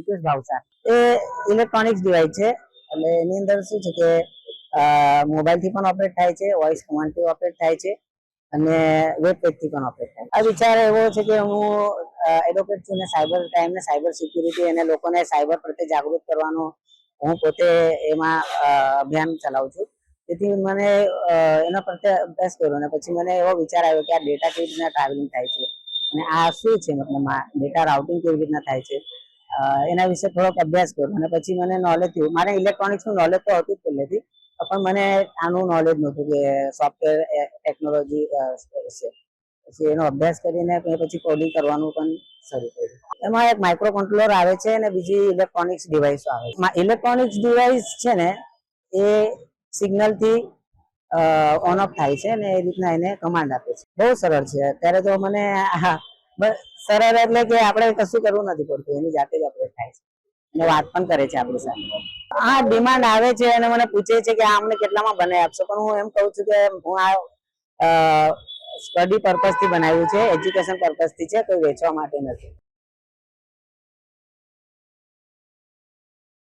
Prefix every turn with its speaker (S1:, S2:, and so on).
S1: મુકેશ ભાવસાર એ electronics device છે એટલે એની અંદર શું છે કે મોબાઈલ થી પણ ઓપરેટ થાય છે, વોઇસ કમાન્ડ થી ઓપરેટ થાય છે અને વેબ પેજ થી પણ ઓપરેટ થાય છે। આ વિચાર એવો છે કે હું એડવોકેટ છું ને સાયબર ક્રાઇમ ને સાયબર સિક્યુરિટી અને લોકોને સાયબર પ્રત્યે જાગૃત કરવાનો હું પોતે એમાં અભિયાન ચલાવું છું। તેથી મને એના પ્રત્યે અભ્યાસ કર્યો અને પછી મને એવો વિચાર આવ્યો કે આ ડેટા કેવી રીતના ટ્રાવેલિંગ થાય છે અને આ શું છે, મતલબ ડેટા રાઉટિંગ કેવી રીતના થાય છે એના વિશે થોડોક અભ્યાસ કર્યો અને પછી મને નોલેજ થયું। મારે ઇલેક્ટ્રોનિક્સ નું નોલેજ તો હતું જ પહેલેથી, પણ મને આનું નોલેજ નહોતું કે સોફ્ટવેર ટેકનોલોજી છે। પછી એનો અભ્યાસ કરીને પછી કોડિંગ કરવાનું પણ શરૂ કર્યું। એમાં એક માઇક્રો કંટ્રોલર આવે છે અને બીજી ઇલેક્ટ્રોનિક્સ ડિવાઇસો આવે છે। ઇલેક્ટ્રોનિક્સ ડિવાઇસ છે ને એ સિગ્નલ થી ઓન ઓફ થાય છે અને એ રીતના એને કમાન્ડ આપે છે। બહુ સરળ છે। અત્યારે તો મને સરળ એટલે કે આપણે કશું કરવું નથી પડતું, એની જાતે જ ઓપરેટ થાય છે અને વાત પણ કરે છે આપણી સાથે। હા, ડિમાન્ડ આવે છે અને મને પૂછે છે કે આ અમને કેટલામાં બનાવી આપશો, પણ હું એમ કહું છું કે હું આ સ્ટડી પર્પઝ થી બનાવ્યું છે, એજ્યુકેશન પર્પઝ થી છે, કોઈ વેચવા માટે નથી।